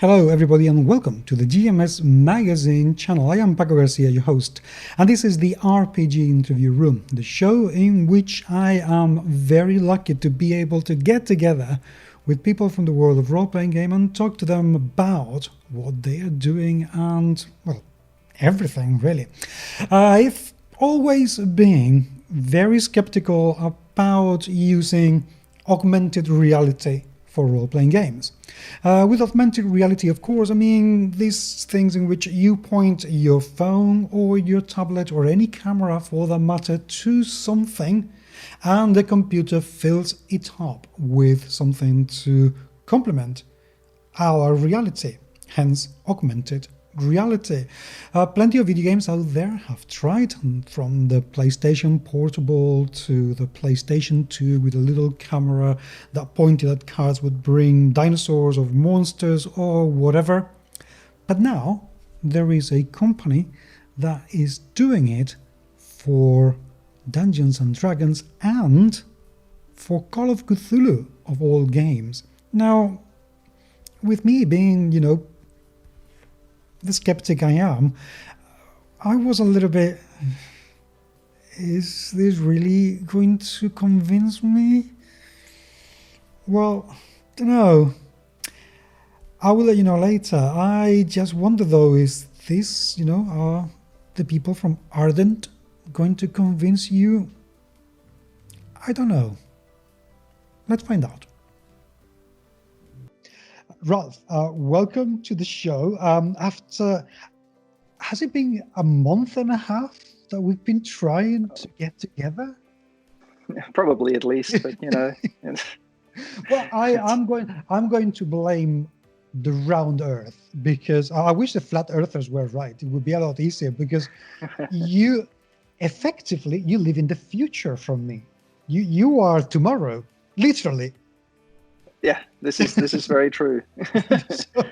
Hello everybody and welcome to the GMS Magazine channel. I am Paco Garcia, your host, and this is the RPG Interview Room, the show in which I am very lucky to be able to get together with people from the world of role-playing game and talk to them about what they are doing and, well, everything really. I've always been very skeptical about using augmented reality for role-playing games. With augmented reality, of course, I mean these things in which you point your phone or your tablet or any camera for that matter to something and the computer fills it up with something to complement our reality, hence augmented reality. Plenty of video games out there have tried, from the PlayStation Portable to the PlayStation 2 with a little camera that pointed at cards would bring dinosaurs or monsters or whatever. But now there is a company that is doing it for Dungeons and Dragons and for Call of Cthulhu, of all games. Now, with me being, the skeptic I am, I was a little bit, is this really going to convince me? Well, I don't know. I will let you know later. I just wonder though, is this, are the people from Ardent going to convince you? I don't know. Let's find out. Ralph, welcome to the show. Has it been a month and a half that we've been trying to get together? Probably at least, but Well, I'm going to blame the round Earth, because I wish the flat earthers were right. It would be a lot easier, because you live in the future from me. You are tomorrow, literally. Yeah, this is very true.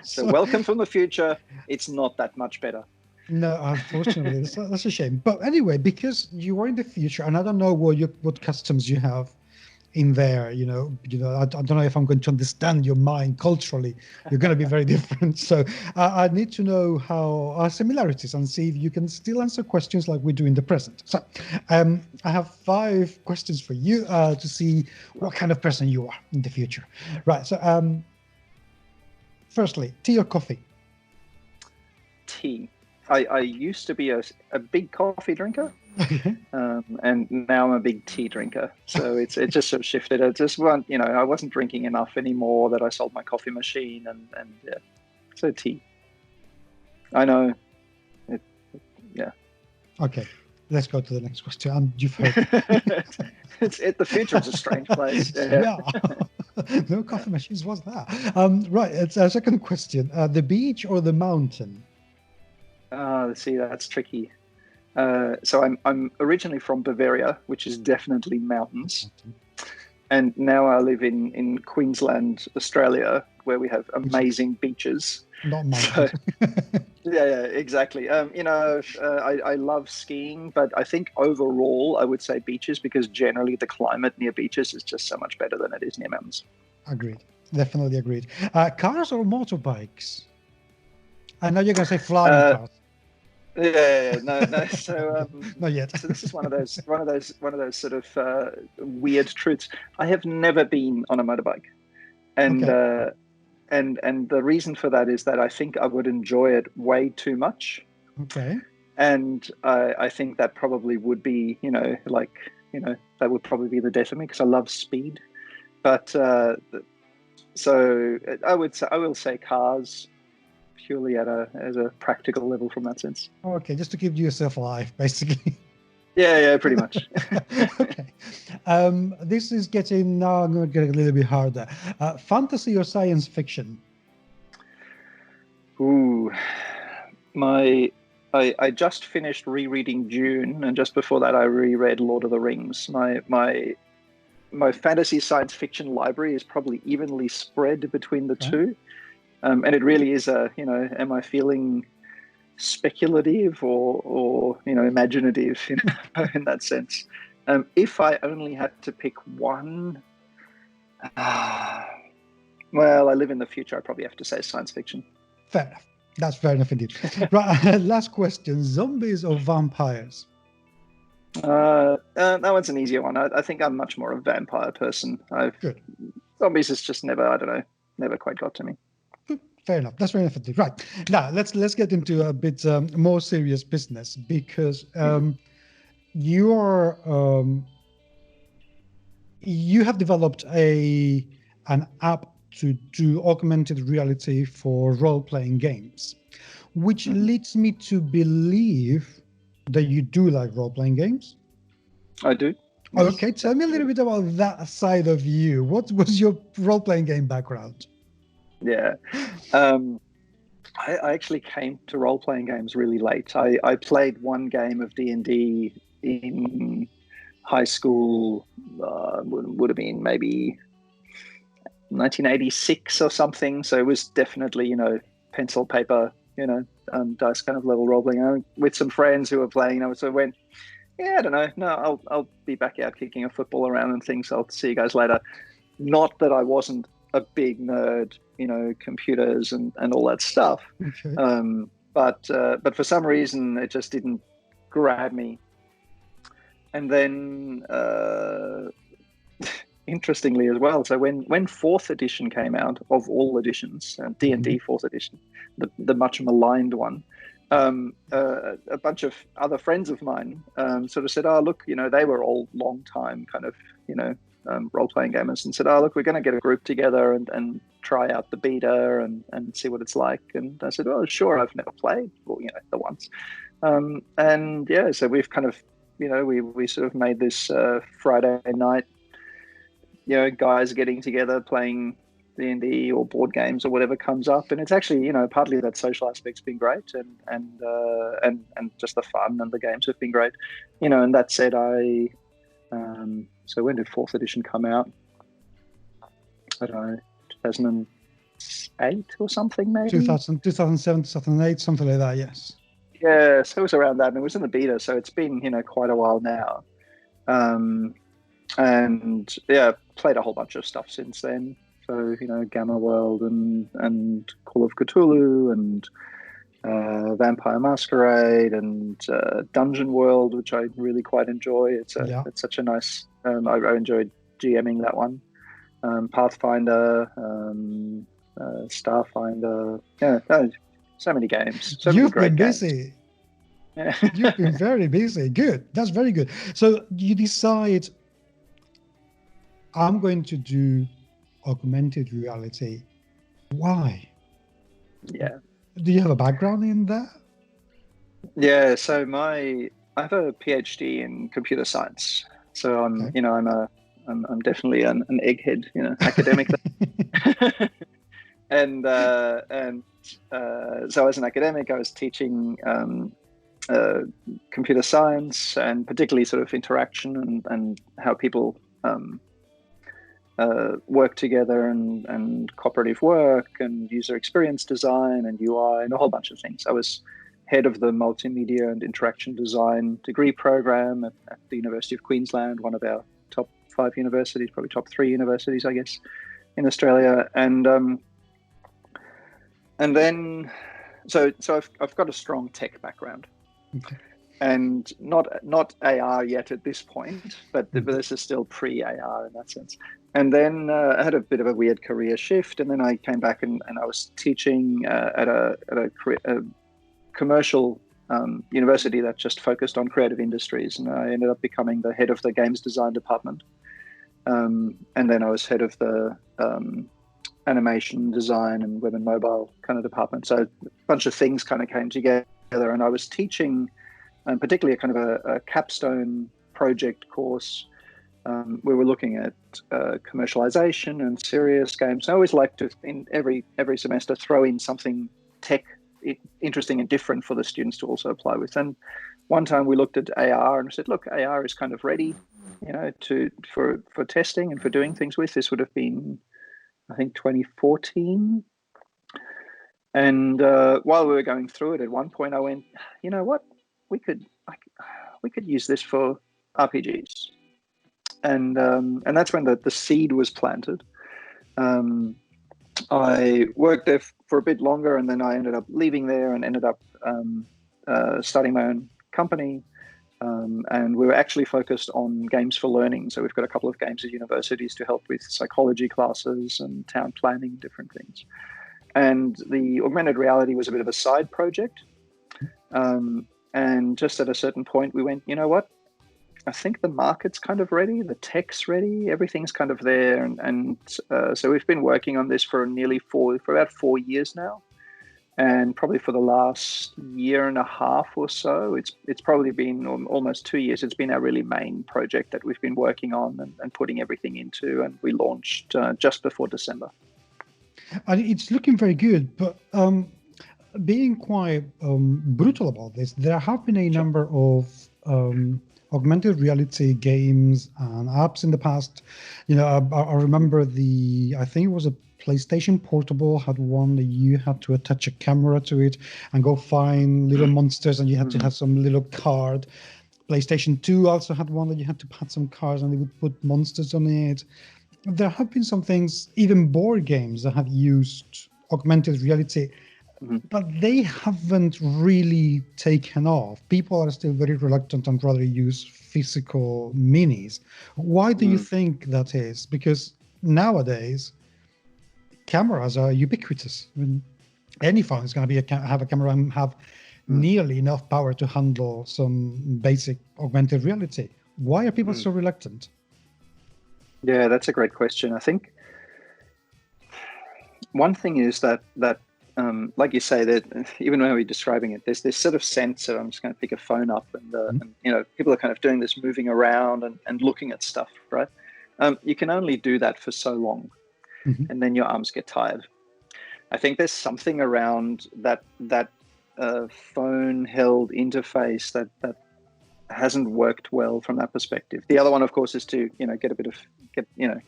So welcome from the future. It's not that much better. No, unfortunately, that's a shame. But anyway, because you are in the future, and I don't know what customs you have in there. I don't know if I'm going to understand your mind culturally. You're going to be very different. So I need to know how our similarities and see if you can still answer questions like we do in the present. So I have 5 questions for you to see what kind of person you are in the future. Right. So firstly, tea or coffee? Tea. I used to be a big coffee drinker. Okay. And now I'm a big tea drinker. So it just sort of shifted. I just I wasn't drinking enough anymore that I sold my coffee machine and yeah. So tea. I know. Yeah. Okay. Let's go to the next question. You've heard. The future is a strange place. Yeah. No coffee machines. What's that? Right. It's a second question. The beach or the mountain? See, that's tricky. So I'm originally from Bavaria, which is definitely mountains, and now I live in Queensland, Australia, where we have amazing beaches. Not mountains. So, yeah, exactly. I love skiing, but I think overall I would say beaches, because generally the climate near beaches is just so much better than it is near mountains. Agreed. Definitely agreed. Cars or motorbikes? I know you're going to say flying cars. Yeah, no. So not yet. So this is one of those sort of weird truths. I have never been on a motorbike, and Okay. And the reason for that is that I think I would enjoy it way too much. Okay. And I think that probably would be, that would probably be the death of me, because I love speed. But so I will say cars, purely as a practical level from that sense. Okay, just to keep yourself alive, basically. Yeah, pretty much. Okay. This is getting, now I'm going to get a little bit harder. Fantasy or science fiction? Ooh, I just finished rereading Dune, and just before that I reread Lord of the Rings. My fantasy science fiction library is probably evenly spread between the two. And it really is am I feeling speculative or imaginative in that sense? If I only had to pick one, Well, I live in the future. I probably have to say science fiction. Fair enough. That's fair enough indeed. Right, last question: zombies or vampires? That one's an easier one. I think I'm much more a vampire person. Good. Zombies is just never, I don't know, never quite got to me. Fair enough. That's fair enough indeed. Right, now let's get into a bit more serious business, because you are you have developed an app to do augmented reality for role-playing games, which leads me to believe that you do like role-playing games. I do. Yes. Okay, tell me a little bit about that side of you. What was your role-playing game background? Yeah. I actually came to role-playing games really late. I played one game of D&D in high school, would have been maybe 1986 or something. So it was definitely, pencil, paper, dice kind of level role-playing with some friends who were playing. So I went, I don't know. No, I'll be back out kicking a football around and things. I'll see you guys later. Not that I wasn't a big nerd, computers and all that stuff. Okay. But for some reason it just didn't grab me. And then interestingly as well, so when fourth edition came out, of all editions, D&D fourth edition, the much maligned one, a bunch of other friends of mine sort of said, oh look, they were all long time kind of role-playing gamers, and said, oh look, we're going to get a group together and try out the beta and see what it's like. And I said, oh sure, I've never played, well, the once. And yeah, so we've kind of we sort of made this Friday night, guys getting together playing D&D or board games or whatever comes up, and it's actually partly that social aspect's been great, and just the fun and the games have been great, and that said, so when did fourth edition come out? I don't know, 2008 or something, maybe 2007, 2008, something like that. Yes. Yeah, so it was around that, and it was in the beta, so it's been quite a while now, and yeah, played a whole bunch of stuff since then. So Gamma World and Call of Cthulhu and Vampire Masquerade and Dungeon World, which I really quite enjoy. It's such a nice. I enjoyed GMing that one. Pathfinder, Starfinder. Yeah, so many games. You've been busy. Yeah. You've been very busy. Good. That's very good. So you decide, I'm going to do augmented reality. Why? Yeah. Do you have a background in that? Yeah. So I have a PhD in computer science. So I'm definitely an egghead, academic. and so as an academic, I was teaching computer science, and particularly sort of interaction and how people work together and cooperative work and user experience design and UI and a whole bunch of things. I was head of the multimedia and interaction design degree program at the University of Queensland, one of our top 5 universities, probably top 3 universities, I guess, in Australia. And then so I've got a strong tech background. Okay. And not AR yet at this point, but this is still pre-AR in that sense. And then I had a bit of a weird career shift, and then I came back and I was teaching at a commercial university that just focused on creative industries, and I ended up becoming the head of the games design department. And then I was head of the animation design and web and mobile kind of department. So a bunch of things kind of came together, and I was teaching particularly a kind of a capstone project course where we're looking at commercialization and serious games. I always like to, in every semester, throw in something tech interesting and different for the students to also apply with. And one time we looked at AR and said, look, AR is kind of ready, for testing and for doing things with. This would have been, I think, 2014. And while we were going through it, at one point I went, you know what, we could use this for RPGs. And that's when the seed was planted. I worked there for a bit longer, and then I ended up leaving there and ended up starting my own company. And we were actually focused on games for learning. So we've got a couple of games at universities to help with psychology classes and town planning, different things. And the augmented reality was a bit of a side project. And just at a certain point, we went, you know what? I think the market's kind of ready, the tech's ready, everything's kind of there. And so we've been working on this for about 4 years now. And probably for the last year and a half or so, it's probably been almost 2 years. It's been our really main project that we've been working on and putting everything into. And we launched just before December. And it's looking very good, but being quite brutal about this, there have been a number of augmented reality games and apps in the past. I remember I think it was a PlayStation Portable had one that you had to attach a camera to it and go find little monsters, and you had to have some little card. PlayStation 2 also had one that you had to pad some cards and they would put monsters on it. There have been some things, even board games, that have used augmented reality, but they haven't really taken off. People are still very reluctant and rather use physical minis. Why do you think that is? Because nowadays, cameras are ubiquitous. I mean, any phone is going to have a camera and have nearly enough power to handle some basic augmented reality. Why are people so reluctant? Yeah, that's a great question. I think one thing is that like you say, that even when we're describing it, there's this sort of sense of I'm just going to pick a phone up and people are kind of doing this moving around and looking at stuff, right? You can only do that for so long, and then your arms get tired. I think there's something around that phone-held interface that hasn't worked well from that perspective. The other one, of course, is to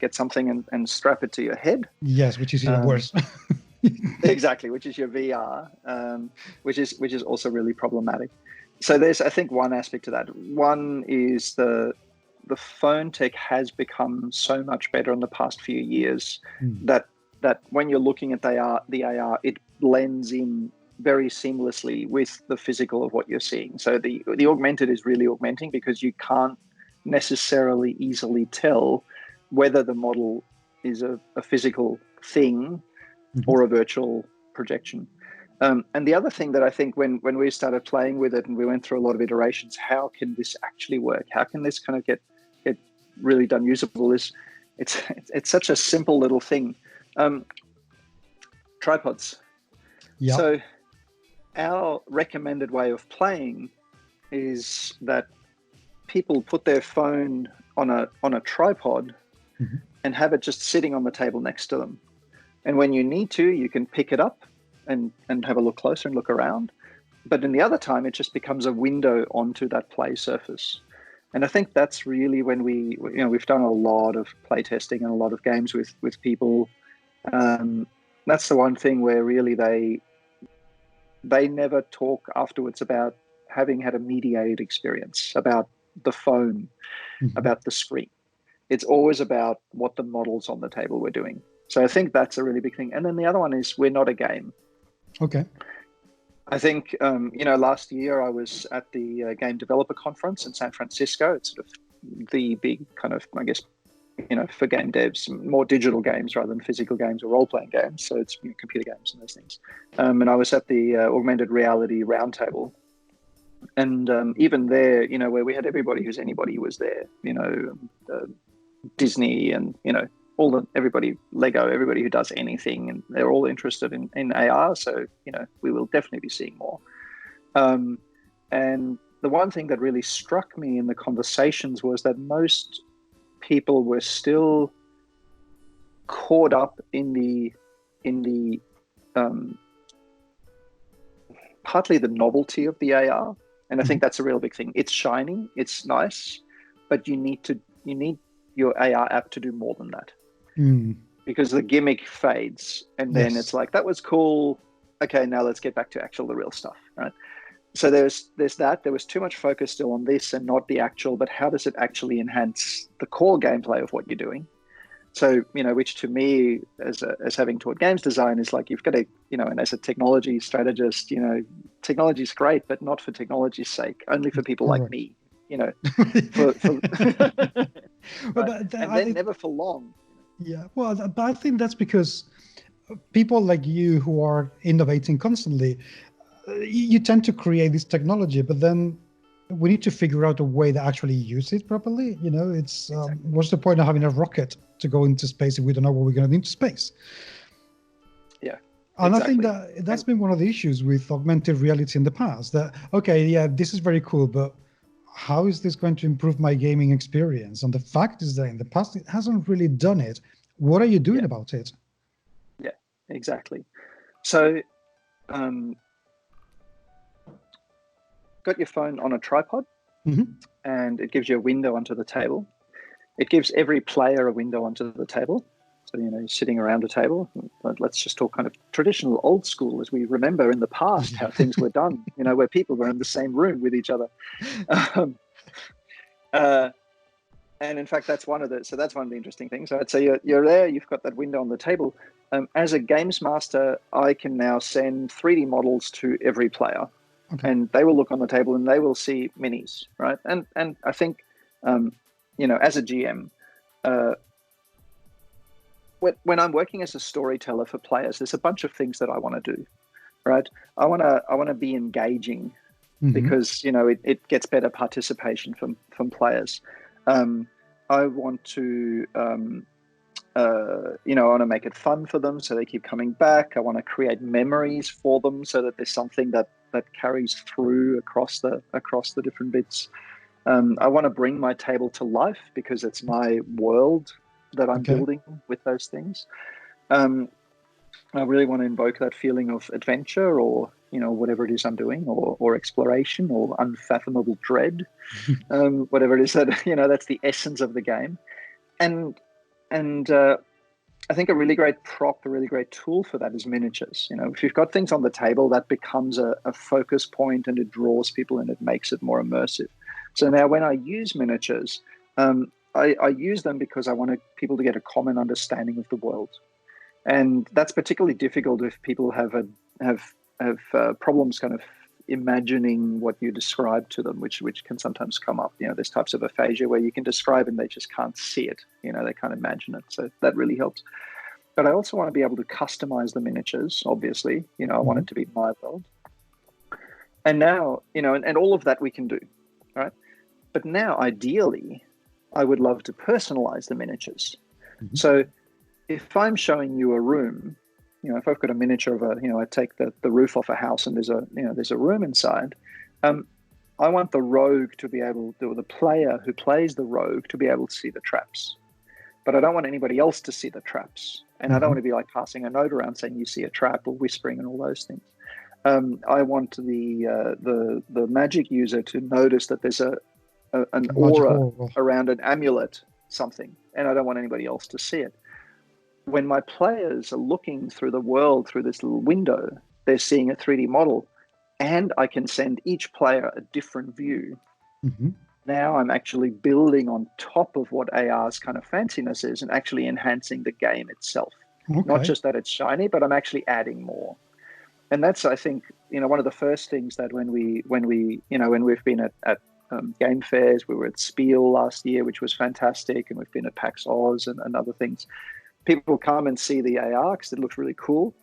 get something and strap it to your head. Yes, which is even worse. Exactly, which is your VR, which is also really problematic. So there's, I think, one aspect to that. One is the phone tech has become so much better in the past few years that when you're looking at the AR, it blends in very seamlessly with the physical of what you're seeing. So the augmented is really augmenting because you can't necessarily easily tell whether the model is a physical thing or a virtual projection. And the other thing that I think when we started playing with it and we went through a lot of iterations, how can this actually work? How can this kind of get really done usable? It's such a simple little thing. Tripods. Yeah. So our recommended way of playing is that people put their phone on a tripod and have it just sitting on the table next to them. And when you need to, you can pick it up and have a look closer and look around. But in the other time, it just becomes a window onto that play surface. And I think that's really when we've done a lot of play testing and a lot of games with people. That's the one thing where really they never talk afterwards about having had a mediated experience, about the phone, about the screen. It's always about what the models on the table were doing. So I think that's a really big thing. And then the other one is we're not a game. Okay. I think, last year I was at the Game Developer Conference in San Francisco. It's sort of the big kind of, I guess, for game devs, more digital games rather than physical games or role-playing games. So it's computer games and those things. And I was at the Augmented Reality Roundtable. And even there, where we had everybody who's anybody was there, Disney and, everybody, Lego, everybody who does anything, and they're all interested in AR. So, we will definitely be seeing more. And the one thing that really struck me in the conversations was that most people were still caught up in the partly the novelty of the AR. And I think that's a real big thing. It's shiny, it's nice, but you need your AR app to do more than that. Because the gimmick fades and then it's like, that was cool. Okay, now let's get back to the real stuff, right? So there's that. There was too much focus still on this and not the actual, but how does it actually enhance the core gameplay of what you're doing? So, which to me, as having taught games design, is like you've got to, and as a technology strategist, technology's great, but not for technology's sake, only for people like me, never for long. Yeah, well, but I think that's because people like you who are innovating constantly, you tend to create this technology, but then we need to figure out a way to actually use it properly. It's exactly. What's the point of having a rocket to go into space if we don't know what we're going to do into space? Yeah. And exactly. I think that's been one of the issues with augmented reality in the past. That, okay, yeah, this is very cool, but how is this going to improve my gaming experience? And the fact is that in the past, it hasn't really done it. What are you doing about it? Yeah, exactly. So, got your phone on a tripod, and it gives you a window onto the table. It gives every player a window onto the table. So, you're sitting around a table. But let's just talk kind of traditional old school as we remember in the past how things were done, where people were in the same room with each other. And in fact, that's one of the interesting things. Right? So you're there, you've got that window on the table. As a games master, I can now send 3D models to every player. Okay. And they will look on the table and they will see minis, right? And I think, as a GM, when I'm working as a storyteller for players, there's a bunch of things that I want to do, right? I want to be engaging because it gets better participation from players. I want to I want to make it fun for them so they keep coming back. I want to create memories for them so that there's something that carries through across the different bits. I want to bring my table to life because it's my world that I'm building with those things. I really want to invoke that feeling of adventure or, whatever it is I'm doing or exploration or unfathomable dread, whatever it is that, that's the essence of the game. And I think a really great prop, a really great tool for that is miniatures. If you've got things on the table, that becomes a focus point and it draws people and it makes it more immersive. So now when I use miniatures, I use them because I want people to get a common understanding of the world. And that's particularly difficult if people have problems kind of imagining what you describe to them, which can sometimes come up. There's types of aphasia where you can describe and they just can't see it. They can't imagine it. So that really helps. But I also want to be able to customize the miniatures, obviously. I want it to be my world. And now, and all of that we can do, right? But now, ideally, I would love to personalize the miniatures. So if I'm showing you a room, if I've got a miniature of I take the roof off a house and there's a room inside, I want the rogue to be able to, or the player who plays the rogue to be able to see the traps. But I don't want anybody else to see the traps. And I don't want to be like passing a note around saying you see a trap or whispering and all those things. I want the magic user to notice that there's an aura around an amulet, something, and I don't want anybody else to see it. When my players are looking through the world through this little window, they're seeing a 3D model, and I can send each player a different view. Now I'm actually building on top of what AR's kind of fanciness is and actually enhancing the game itself. Not just that it's shiny, but I'm actually adding more. And that's, I think, one of the first things that when we've been at game fairs, we were at Spiel last year, which was fantastic, and we've been at PAX Oz and other things. People come and see the AR because it looks really cool.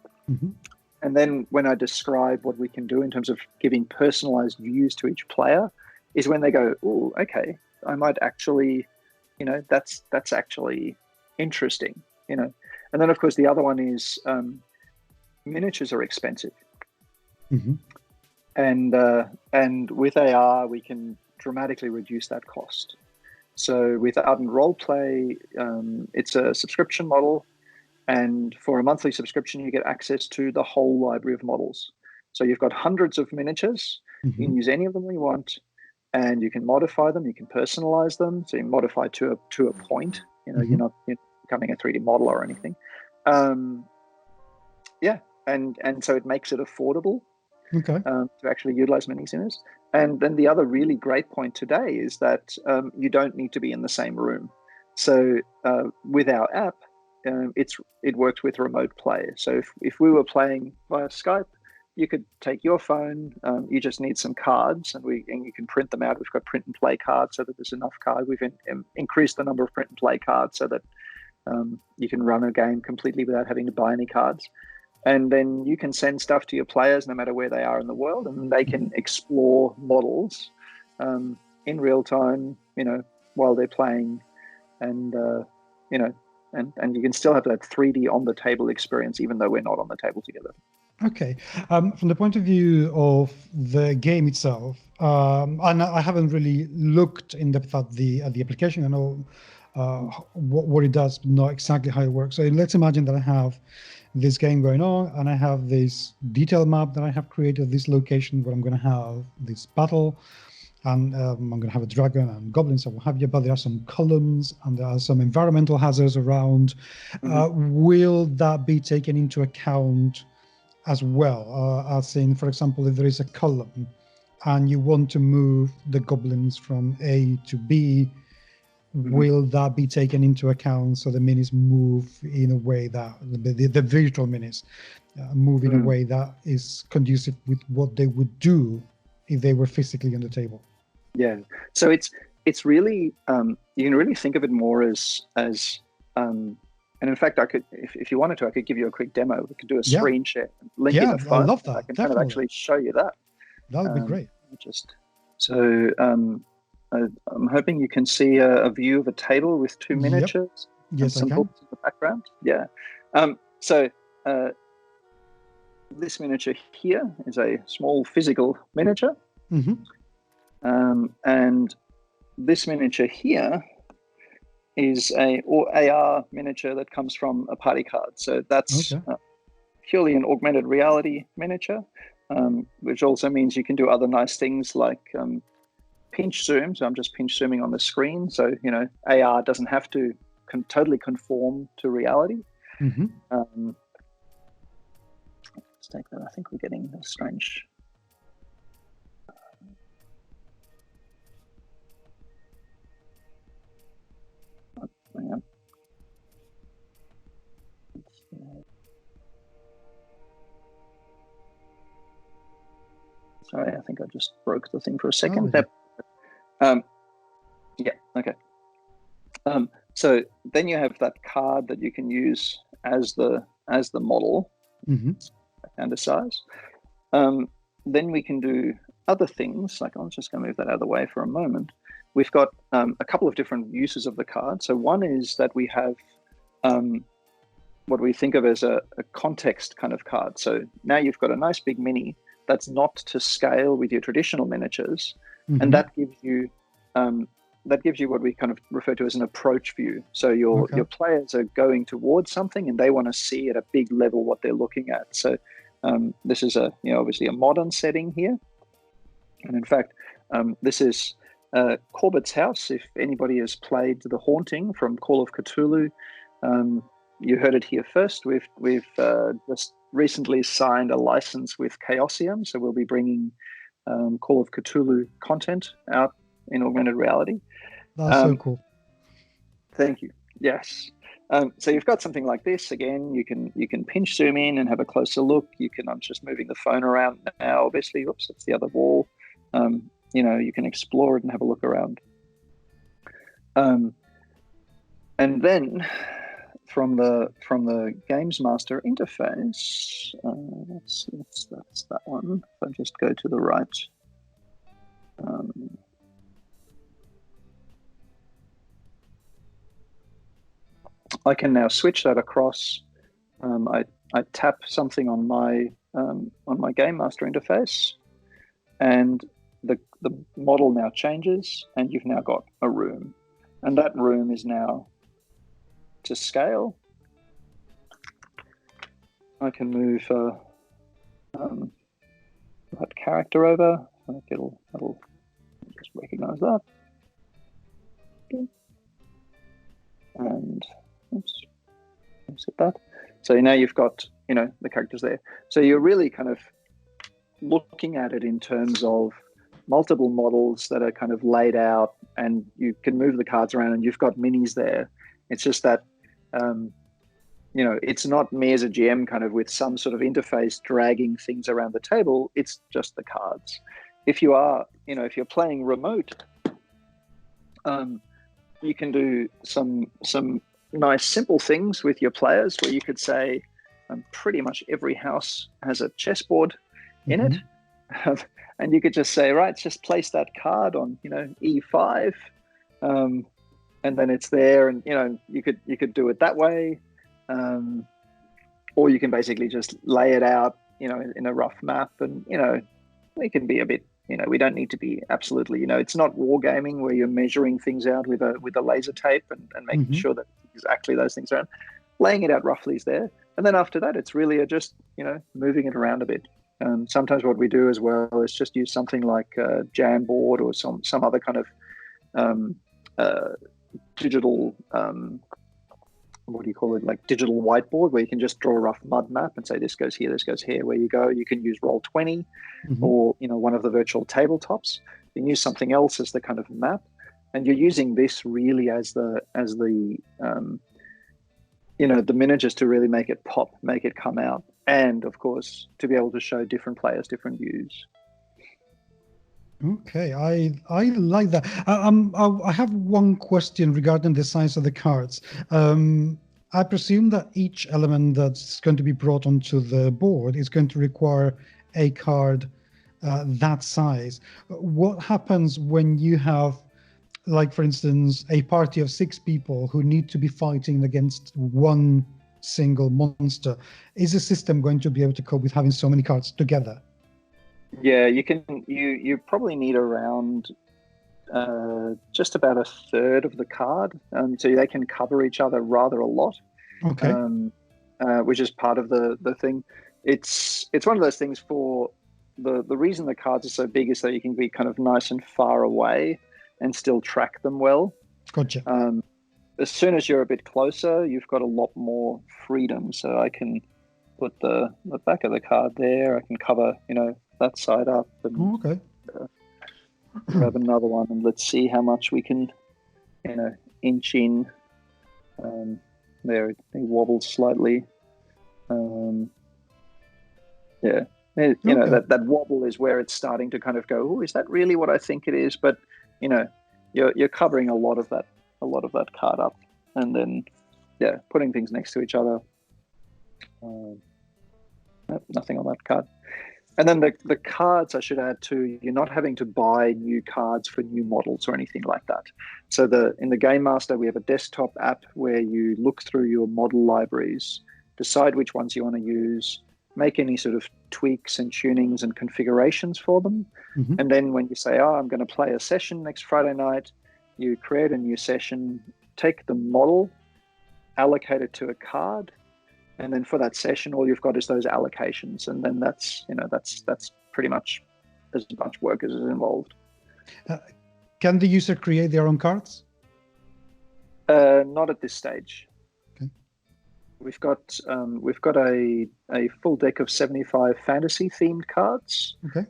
And then when I describe what we can do in terms of giving personalized views to each player is when they go, oh, okay, I might actually, that's actually interesting, And then, of course, the other one is miniatures are expensive. And with AR, we can dramatically reduce that cost. So with Ardent Roleplay, it's a subscription model. And for a monthly subscription, you get access to the whole library of models. So you've got hundreds of miniatures. You can use any of them you want, and you can modify them. You can personalize them. So you modify to a point. You're not becoming a 3D model or anything. And so it makes it affordable. To actually utilize minis in it. And then the other really great point today is that you don't need to be in the same room. So with our app, it works with remote play. So if we were playing via Skype, you could take your phone. You just need some cards, and you can print them out. We've got print and play cards so that there's enough cards. We've increased the number of print and play cards so that you can run a game completely without having to buy any cards. And then you can send stuff to your players no matter where they are in the world, and they can explore models in real time, while they're playing, and and you can still have that 3D on the table experience, even though we're not on the table together. Okay. From the point of view of the game itself, and I haven't really looked in depth at the application. I know what it does, but not exactly how it works. So let's imagine that I have this game going on, and I have this detail map that I have created, this location where I'm going to have this battle, and I'm going to have a dragon and goblins and what have you, but there are some columns and there are some environmental hazards around. Will that be taken into account as well? As in, for example, if there is a column and you want to move the goblins from A to B, will that be taken into account so the minis move in a way that the virtual minis move in a way that is conducive with what they would do if they were physically on the table? Yeah, so it's really you can really think of it more as and in fact, I could, if you wanted to, I could give you a quick demo. We could do a screen share, link in the phone. I love that. I can kind of actually show you that. That would be great. I'm hoping you can see a view of a table with two miniatures. Yes, and some I can. books in the background. Yeah. This miniature here is a small physical miniature. And this miniature here is a AR miniature that comes from a party card. So that's purely an augmented reality miniature, which also means you can do other nice things like pinch zoom. So I'm just pinch zooming on the screen. So, AR doesn't have to totally conform to reality. Let's take that. I think we're getting a strange... Hang on. Sorry, I think I just broke the thing for a second. Yeah, okay. So then you have that card that you can use as the model, and size. Then we can do other things, like I'm just going to move that out of the way for a moment. We've got a couple of different uses of the card. So one is that we have what we think of as a context kind of card. So now you've got a nice big mini that's not to scale with your traditional miniatures, and that gives you what we kind of refer to as an approach view. So your players are going towards something and they want to see at a big level what they're looking at. So this is obviously a modern setting here, and in fact this is Corbett's house. If anybody has played The Haunting from Call of Cthulhu, you heard it here first. We've just recently signed a license with Chaosium, so we'll be bringing Call of Cthulhu content out in augmented reality. That's so cool. Thank you. Yes. So you've got something like this. Again, you can pinch zoom in and have a closer look. I'm just moving the phone around now. Obviously, oops, that's the other wall. You can explore it and have a look around. And then from the Games Master interface, that's that one. If I just go to the right. I can now switch that across. I tap something on my Game Master interface, and the model now changes, and you've now got a room, and that room is now to scale. I can move that character over. It'll just recognize that. Okay. And oops, set that. So now you've got the characters there. So you're really kind of looking at it in terms of multiple models that are kind of laid out, and you can move the cards around, and you've got minis there. It's just that it's not me as a GM kind of with some sort of interface dragging things around the table. It's just the cards. If you are, if you're playing remote, you can do some nice simple things with your players where you could say, pretty much every house has a chessboard in it. And you could just say, right, just place that card on, E5, and then it's there, and you could do it that way, or you can basically just lay it out, in a rough map, and we can be a bit, we don't need to be absolutely, it's not wargaming where you're measuring things out with a laser tape and making sure that exactly those things are. Laying it out roughly is there, and then after that, it's really just moving it around a bit. Sometimes what we do as well is just use something like a Jamboard or some other kind of digital, what do you call it, like digital whiteboard, where you can just draw a rough mud map and say this goes here, this goes here. Where you go, you can use Roll20 or one of the virtual tabletops. You can use something else as the kind of map, and you're using this really as the the miniatures to really make it pop, make it come out. And of course, to be able to show different players different views. Okay, I like that. I have one question regarding the size of the cards. I presume that each element that's going to be brought onto the board is going to require a card that size. What happens when you have, like, for instance, a party of 6 people who need to be fighting against one single monster? Is the system going to be able to cope with having so many cards together? Yeah, you probably need around just about a third of the card, so they can cover each other rather a lot. Okay. Which is part of the thing. It's one of those things. For the reason the cards are so big is so you can be kind of nice and far away and still track them well. Gotcha. As soon as you're a bit closer, you've got a lot more freedom. So I can put the back of the card there. I can cover, that side up. And, okay. Grab another one, and let's see how much we can, inch in. There, it wobbles slightly. Yeah. That wobble is where it's starting to kind of go, oh, is that really what I think it is? But, you're covering a lot of that card up, and then, putting things next to each other. Nothing on that card. And then the cards, I should add too, you're not having to buy new cards for new models or anything like that. So in the Game Master, we have a desktop app where you look through your model libraries, decide which ones you want to use, make any sort of tweaks and tunings and configurations for them. And then when you say, I'm going to play a session next Friday night, you create a new session, take the model, allocate it to a card, and then for that session, all you've got is those allocations, and then that's pretty much as much work as is involved. Can the user create their own cards? Not at this stage. Okay. We've got a full deck of 75 fantasy themed cards. Okay.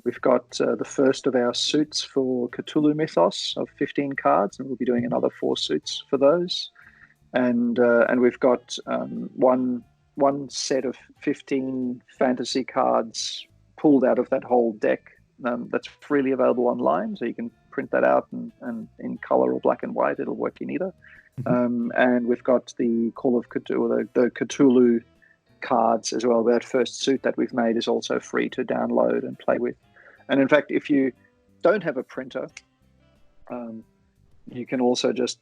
We've got the first of our suits for Cthulhu Mythos of 15 cards, and we'll be doing another 4 suits for those. And we've got one set of 15 fantasy cards pulled out of that whole deck that's freely available online, so you can print that out and in color or black and white. It'll work in either. And we've got the Call of Cthulhu, the Cthulhu cards as well. That first suit that we've made is also free to download and play with. And in fact, if you don't have a printer, you can also just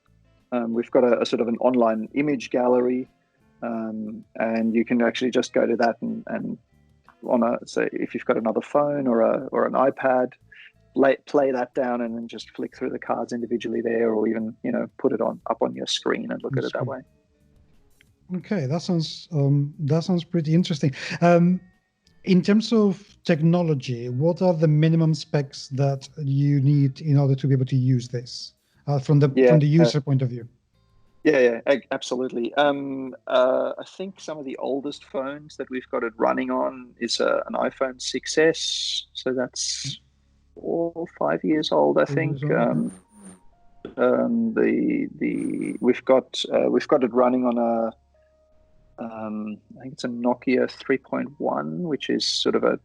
we've got a sort of an online image gallery, and you can actually just go to that and so if you've got another phone or an iPad, play that down and then just flick through the cards individually there, or even put it up on your screen and look at it that way. Okay, that sounds pretty interesting. In terms of technology, what are the minimum specs that you need in order to be able to use this? From the user point of view. Yeah, absolutely. I think some of the oldest phones that we've got it running on is an iPhone 6S, so that's 4 or 5 years old, I think. We've got it running on I think it's a Nokia 3.1, which is sort of a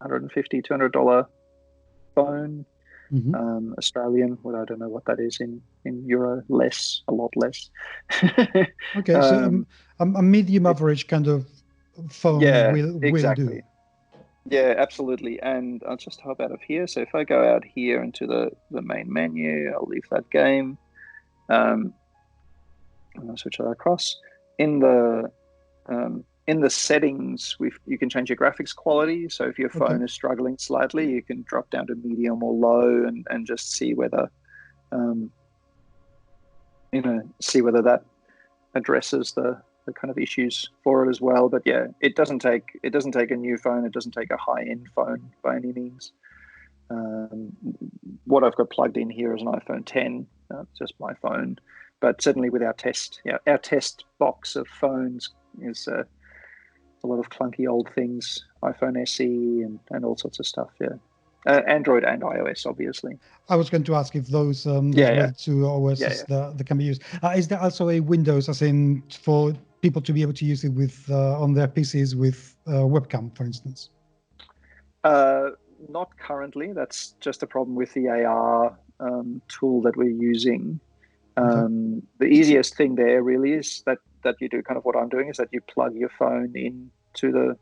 $150, $200 phone. Australian, well, I don't know what that is in euro, a lot less. Okay, so a medium average kind of phone will exactly. do. Yeah, absolutely. And I'll just hop out of here. So if I go out here into the main menu, I'll leave that game. And I'll switch that across. In the settings, you can change your graphics quality. So if your phone is struggling slightly, you can drop down to medium or low and just see whether, that addresses the kind of issues for it as well. But yeah, it doesn't take a new phone. It doesn't take a high-end phone by any means. What I've got plugged in here is an iPhone 10, just my phone. But certainly with our test box of phones is a lot of clunky old things, iPhone SE and all sorts of stuff. Yeah, Android and iOS, obviously. I was going to ask if those were the two OSs that can be used. Is there also a Windows, as in for people to be able to use it with on their PCs with webcam, for instance? Not currently. That's just a problem with the AR tool that we're using. The easiest thing there really is that you do kind of what I'm doing, is that you plug your phone into the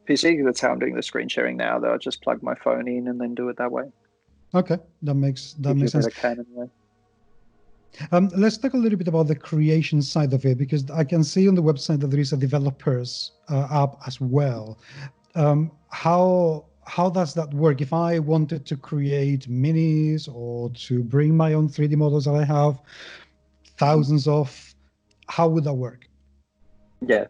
PC. That's how I'm doing the screen sharing now. That I just plug my phone in and then do it that way. Okay, that makes sense. Anyway. Let's talk a little bit about the creation side of it, because I can see on the website that there is a developers app as well. How does that work? If I wanted to create minis or to bring my own 3D models that I have thousands of, how would that work? Yeah.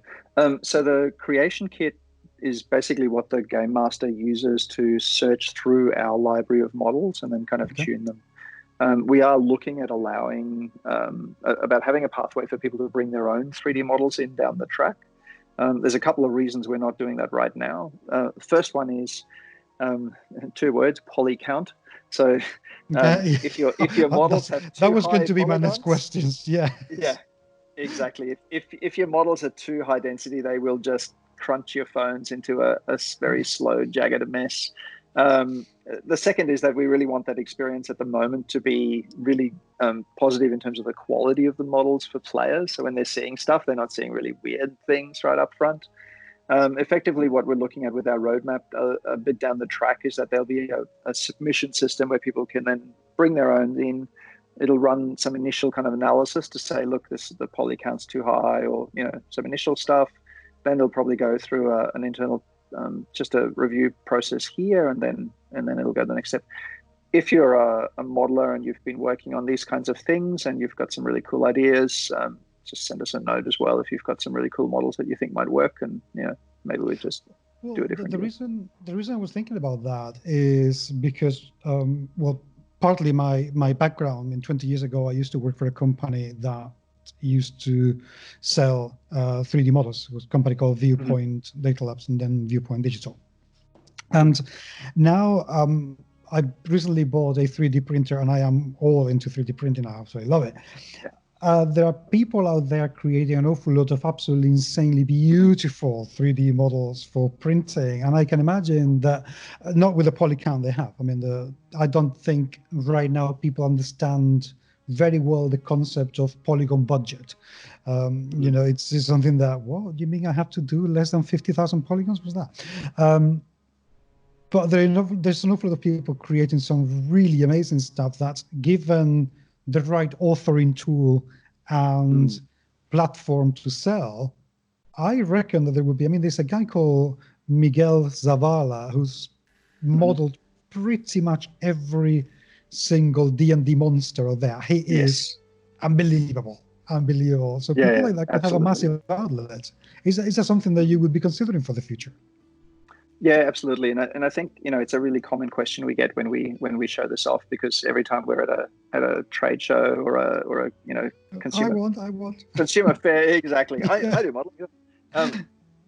So the creation kit is basically what the game master uses to search through our library of models and then kind of tune them. We are looking at allowing about having a pathway for people to bring their own 3D models in down the track. There's a couple of reasons we're not doing that right now. The first one is 2 words: poly count. So if your models have that was going to be my next questions. Yeah, exactly. If your models are too high density, they will just crunch your phones into a very slow, jagged mess. The second is that we really want that experience at the moment to be really positive in terms of the quality of the models for players. So when they're seeing stuff, they're not seeing really weird things right up front. Effectively, what we're looking at with our roadmap a bit down the track is that there'll be a submission system where people can then bring their own in. It'll run some initial kind of analysis to say, look, the poly count's too high, or some initial stuff. Then they'll probably go through an internal just a review process here, and then it'll go to the next step. If you're a modeler and you've been working on these kinds of things and you've got some really cool ideas, just send us a note as well if you've got some really cool models that you think might work, and maybe we just do it differently. The reason I was thinking about that is because partly my background. 20 years ago, I used to work for a company that used to sell 3D models. It was a company called Viewpoint Data Labs and then Viewpoint Digital. And now I recently bought a 3D printer, and I am all into 3D printing now, so I love it. There are people out there creating an awful lot of absolutely insanely beautiful 3D models for printing, and I can imagine that not with the poly count they have. I mean, I don't think right now people understand very well the concept of polygon budget. It's something that, what do you mean I have to do less than 50,000 polygons? What's that? But there's an awful lot of people creating some really amazing stuff that's given the right authoring tool and platform to sell. I reckon that there would be, there's a guy called Miguel Zavala who's modeled pretty much every single D&D monster out there. He is unbelievable. So people like that can have a massive outlet. Is that something that you would be considering for the future? Yeah, absolutely. And I think, it's a really common question we get when we show this off, because every time we're at a trade show or a consumer I want consumer fair, exactly. I do modeling.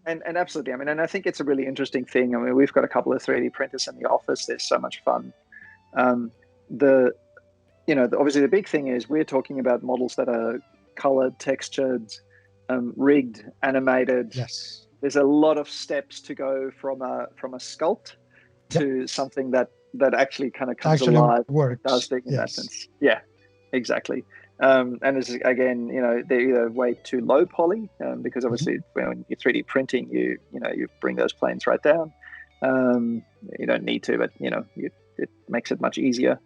And absolutely. And I think it's a really interesting thing. We've got a couple of 3D printers in the office. They're so much fun. Obviously the big thing is we're talking about models that are colored, textured, rigged, animated. Yes. There's a lot of steps to go from a sculpt to something that actually kind of comes alive, works. Does things in that sense. Yeah, exactly. And it's, again, they're either way too low poly, because obviously when you're 3D printing, you bring those planes right down. You don't need to, but it makes it much easier.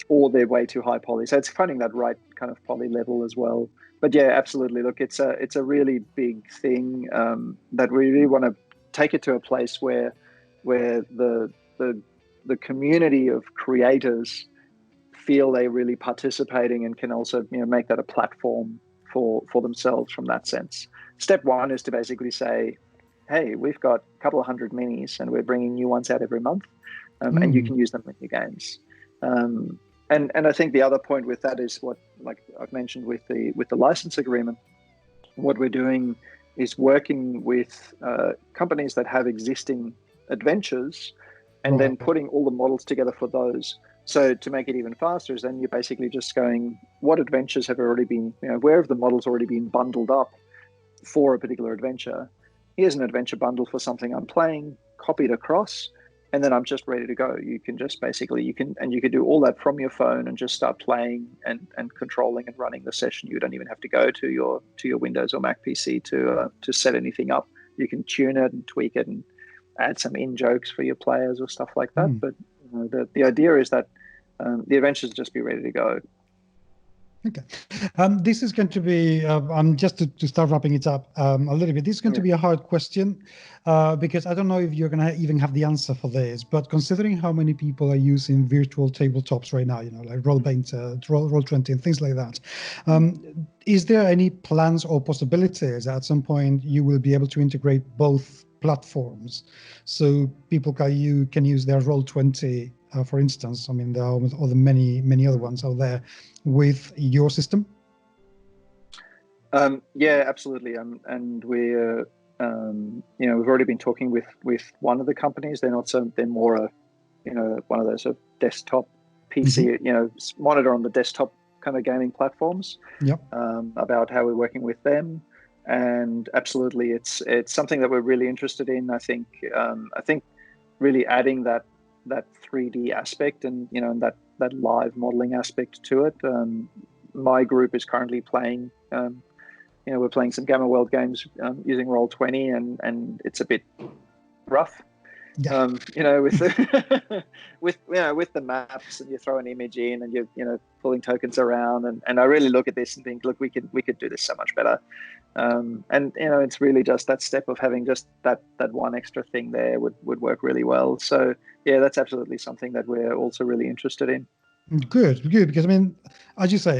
Or they're way too high poly. So it's finding that right kind of poly level as well. But yeah, absolutely. Look, it's a really big thing that we really want to take it to a place where the community of creators feel they're really participating and can also make that a platform for themselves from that sense. Step one is to basically say, hey, we've got a couple of hundred minis and we're bringing new ones out every month, and you can use them in your games. And I think the other point with that is what, like I've mentioned with the license agreement, what we're doing is working with companies that have existing adventures and then putting all the models together for those. So to make it even faster is then you're basically just going, what adventures have already been, where have the models already been bundled up for a particular adventure? Here's an adventure bundle for something I'm playing, copied across, and then I'm just ready to go. You can just basically, you can do all that from your phone and just start playing and controlling and running the session. You don't even have to go to your Windows or Mac PC to set anything up. You can tune it and tweak it and add some in-jokes for your players or stuff like that. But the idea is that the adventures just be ready to go. Okay. This is going to be, just to start wrapping it up a little bit, this is going to be a hard question because I don't know if you're going to even have the answer for this, but considering how many people are using virtual tabletops right now, like Roleplaying, Roll20 and things like that, is there any plans or possibilities that at some point you will be able to integrate both platforms so people can use their Roll20, for instance? I mean, there are other many other ones out there with your system. Yeah, absolutely. And we're we've already been talking with one of the companies. They're more one of those sort of desktop PC, monitor on the desktop kind of gaming platforms. Yep. About how we're working with them. And absolutely, it's something that we're really interested in. I think really adding that 3D aspect and and that live modeling aspect to it. My group is currently playing. We're playing some Gamma World games using Roll20, and it's a bit rough. Yeah. With the with the maps, and you throw an image in, and you're pulling tokens around, and I really look at this and think, look, we could do this so much better. And it's really just that step of having just that one extra thing there would work really well. So yeah, that's absolutely something that we're also really interested in. Good, because I mean, as you say,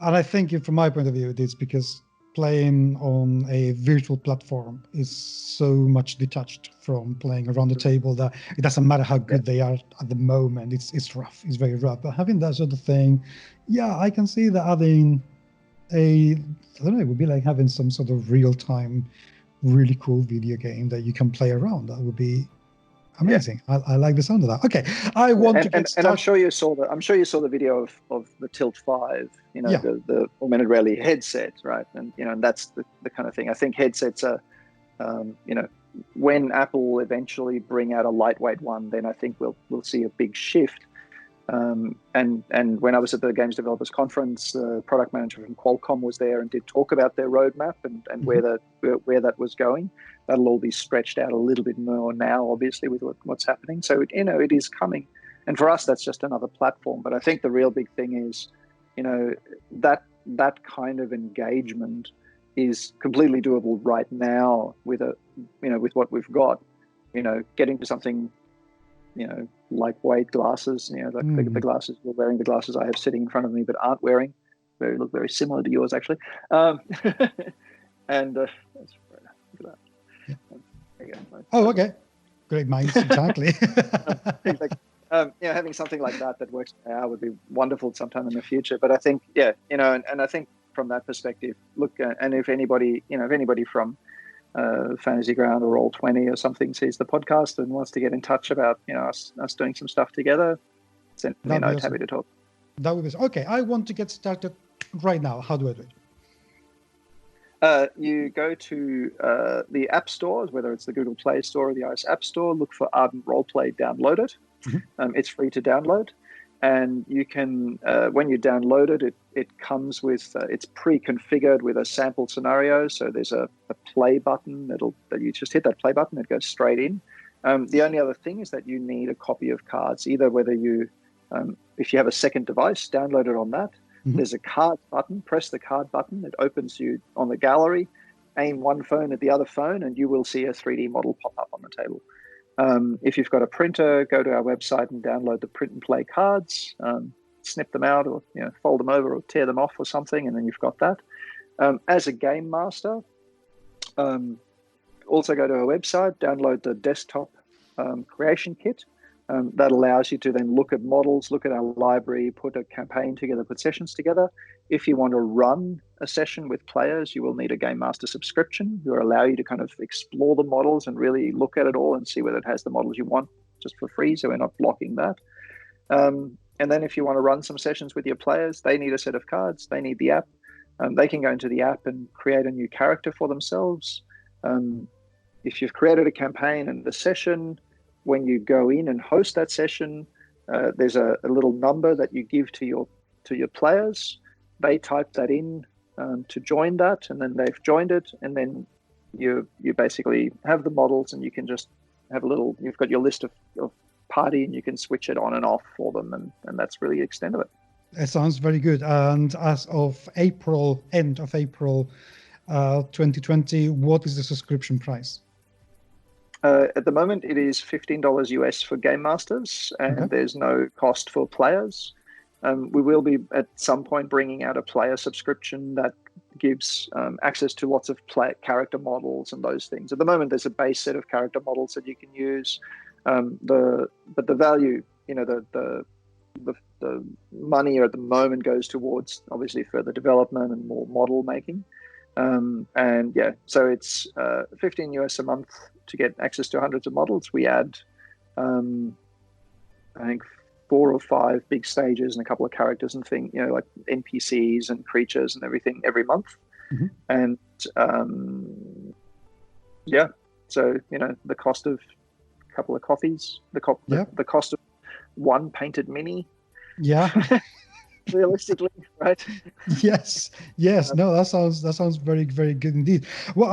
and I think from my point of view, it's because playing on a virtual platform is so much detached from playing around the table that it doesn't matter how good they are at the moment. It's rough. It's very rough. But having that sort of thing, yeah, I can see that adding I don't know, it would be like having some sort of real-time, really cool video game that you can play around. That would be amazing. Yeah. I like the sound of that. Okay, I want to get started. And I'm sure you saw the video of the Tilt 5, the augmented reality headset, right? And and that's the kind of thing. I think headsets are, when Apple eventually bring out a lightweight one, then I think we'll see a big shift. And when I was at the Games Developers Conference, the product manager from Qualcomm was there and did talk about their roadmap and where that was going. That'll all be stretched out a little bit more now, obviously, with what's happening. So it is coming, and for us, that's just another platform. But I think the real big thing is, that kind of engagement is completely doable right now with with what we've got. Getting to something, lightweight glasses, the glasses we're wearing, the glasses I have sitting in front of me but aren't wearing, look very similar to yours actually. And look at that. Yeah. There you go. Oh, okay. Great minds, exactly. Having something like that works now would be wonderful sometime in the future. But I think, and I think from that perspective, look, and if anybody from Fantasy Ground or Roll20 or something sees the podcast and wants to get in touch about us doing some stuff together, send me a note. Happy to talk. That would be okay. I want to get started right now, how do I do it? You go to the app stores, whether it's the Google Play Store or the iOS App Store, look for Ardent Roleplay, download it. It's free to download. And you can, when you download it, it comes with, it's pre-configured with a sample scenario. So there's a play button that you just hit that play button, it goes straight in. The only other thing is that you need a copy of cards, either whether you, if you have a second device, download it on that. There's a card button, press the card button, it opens you on the gallery, aim one phone at the other phone, and you will see a 3D model pop up on the table. If you've got a printer, go to our website and download the print and play cards, snip them out or fold them over or tear them off or something, and then you've got that. As a game master, also go to our website, download the desktop creation kit. That allows you to then look at models, look at our library, put a campaign together, put sessions together. If you want to run a session with players, you will need a Game Master subscription. It will allow you to kind of explore the models and really look at it all and see whether it has the models you want just for free, so we're not blocking that. And then if you want to run some sessions with your players, they need a set of cards, they need the app. They can go into the app and create a new character for themselves. If you've created a campaign and a session, when you go in and host that session, there's a little number that you give to your players. They type that in to join that, and then they've joined it, and then you basically have the models, and you can just have you've got your list of party, and you can switch it on and off for them, and that's really the extent of it. It sounds very good. And as of end of April 2020, what is the subscription price? At the moment, it is $15 US for Game Masters, and there's no cost for players. We will be at some point bringing out a player subscription that gives access to lots of character models and those things. At the moment, there's a base set of character models that you can use. But the value, the money at the moment goes towards obviously further development and more model making. So it's 15 US a month to get access to hundreds of models. We add, I think, 4 or 5 big stages and a couple of characters and things, like NPCs and creatures and everything every month. And so the cost of a couple of coffees, the cost of one painted mini. Yeah. Realistically, right? Yes. No, that sounds very, very good indeed. Well,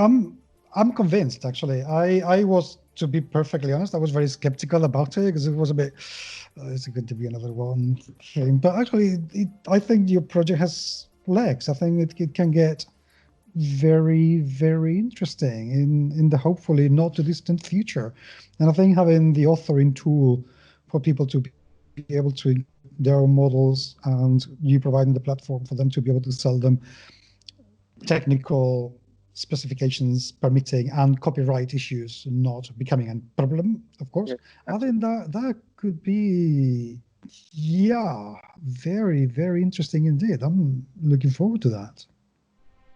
I'm convinced, actually. I was, to be perfectly honest, I was very skeptical about it because it was a bit, is it going to be another one thing? But actually, I think your project has legs. I think it can get very, very interesting in the hopefully not too distant future. And I think having the authoring tool for people to be able to their own models and you providing the platform for them to be able to sell them, technical specifications permitting and copyright issues not becoming a problem, of course. I think that could be, very, very interesting indeed. I'm looking forward to that.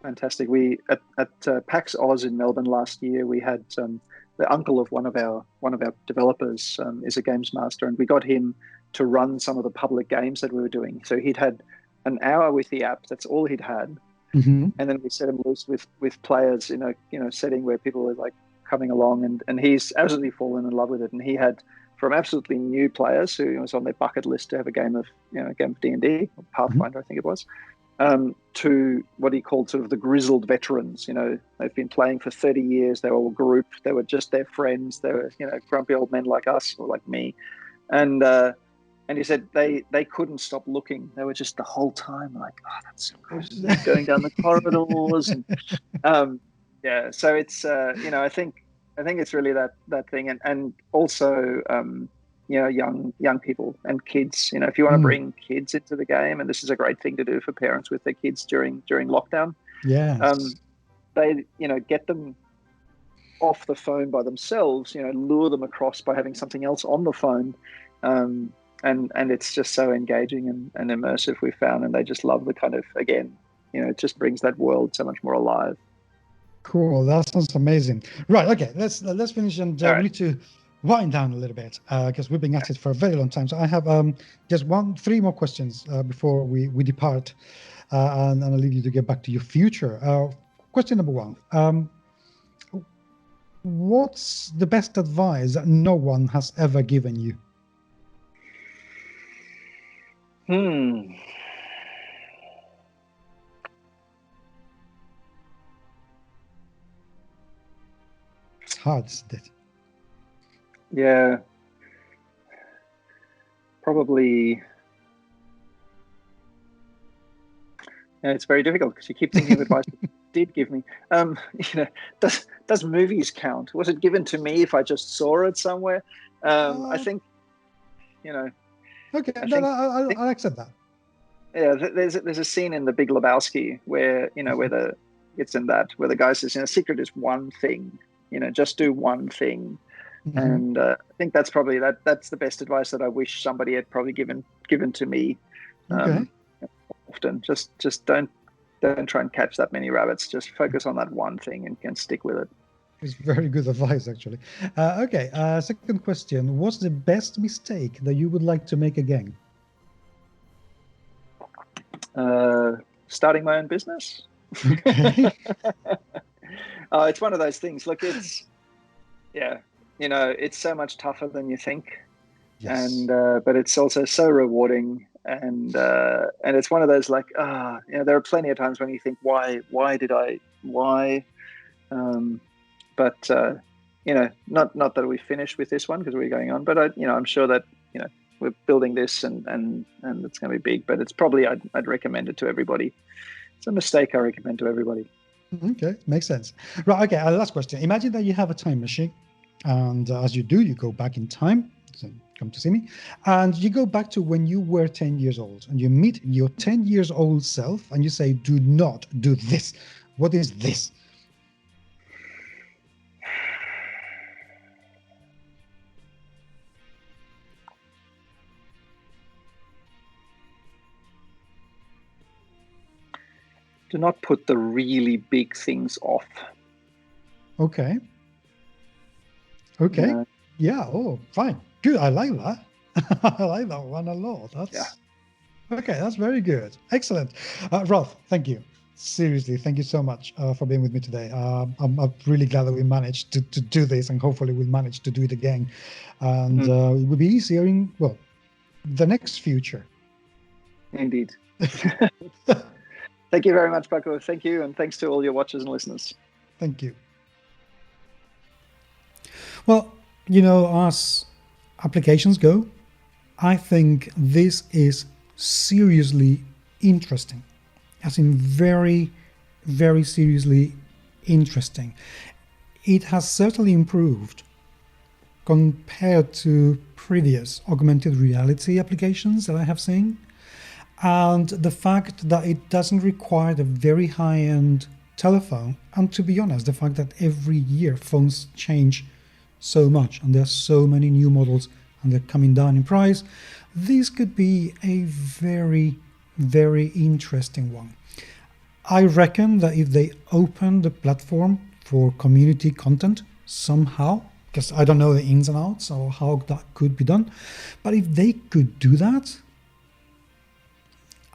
Fantastic. We at PAX Oz in Melbourne last year, we had the uncle of one of our developers is a games master, and we got him to run some of the public games that we were doing. So he'd had an hour with the app. That's all he'd had. And then we set him loose with players in a setting where people were like coming along, and he's absolutely fallen in love with it. And he had from absolutely new players who was on their bucket list to have a game of D&D, or Pathfinder, I think it was, to what he called sort of the grizzled veterans. They've been playing for 30 years. They were all a group. They were just their friends. They were grumpy old men like us or like me, and he said they couldn't stop looking. They were just the whole time like, oh, that's so good, going down the corridors. And so it's I think it's really that thing, and also young people and kids. If you want to bring kids into the game, and this is a great thing to do for parents with their kids during lockdown. They get them off the phone by themselves. Lure them across by having something else on the phone. And it's just so engaging and immersive, we found, and they just love the kind of, again, it just brings that world so much more alive. Cool, that sounds amazing. Right, okay, let's finish, and we need to wind down a little bit because we've been at it for a very long time. So I have just 3 more questions before we depart. and I'll leave you to get back to your future. Question number one. What's the best advice that no one has ever given you? It's hard, isn't it? Yeah. Probably. Yeah, it's very difficult because you keep thinking of advice that did give me. Does movies count? Was it given to me if I just saw it somewhere? I think, Okay, I'll accept that. Yeah, there's a scene in The Big Lebowski where it's in that where the guy says, secret is one thing. Just do one thing. Mm-hmm. And I think that's probably that's the best advice that I wish somebody had probably given to me. Okay. Often just don't try and catch that many rabbits. Just focus on that one thing and stick with it. It's very good advice, actually. Okay, second question. What's the best mistake that you would like to make again? Starting my own business. Okay. It's one of those things. Look, it's it's so much tougher than you think. Yes. And but it's also so rewarding. And it's one of those there are plenty of times when you think, why did I, but not that we finished with this one because we're going on, but I'm sure that, we're building this and it's going to be big, but it's probably, I'd recommend it to everybody. It's a mistake I recommend to everybody. Okay. Makes sense. Right. Okay. Last question. Imagine that you have a time machine and as you do, you go back in time. So come to see me, and you go back to when you were 10 years old and you meet your 10 years old self and you say, do not do this. What is this? Do not put the really big things off. Okay. Yeah. Oh, fine. Good. I like that. I like that one a lot. Okay. That's very good. Excellent. Rolf, thank you. Seriously, thank you so much for being with me today. I'm really glad that we managed to do this, and hopefully we'll manage to do it again. And it will be easier in, the next future. Indeed. Thank you very much, Paco. Thank you. And thanks to all your watchers and listeners. Thank you. Well, as applications go, I think this is seriously interesting. As in very, very seriously interesting. It has certainly improved compared to previous augmented reality applications that I have seen. And the fact that it doesn't require a very high-end telephone, and to be honest, the fact that every year phones change so much and there are so many new models and they're coming down in price, this could be a very, very interesting one. I reckon that if they open the platform for community content somehow, because I don't know the ins and outs or how that could be done, but if they could do that,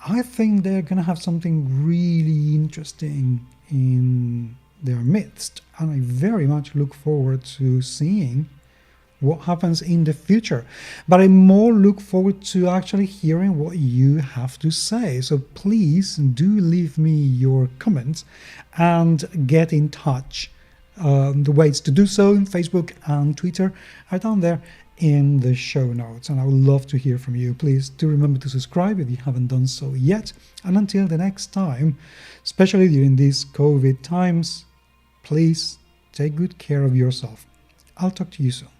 I think they're going to have something really interesting in their midst. And I very much look forward to seeing what happens in the future. But I more look forward to actually hearing what you have to say. So please do leave me your comments and get in touch. The ways to do so in Facebook and Twitter are down there in the show notes, and I would love to hear from you. Please do remember to subscribe if you haven't done so yet. And until the next time, especially during these COVID times, please take good care of yourself. I'll talk to you soon.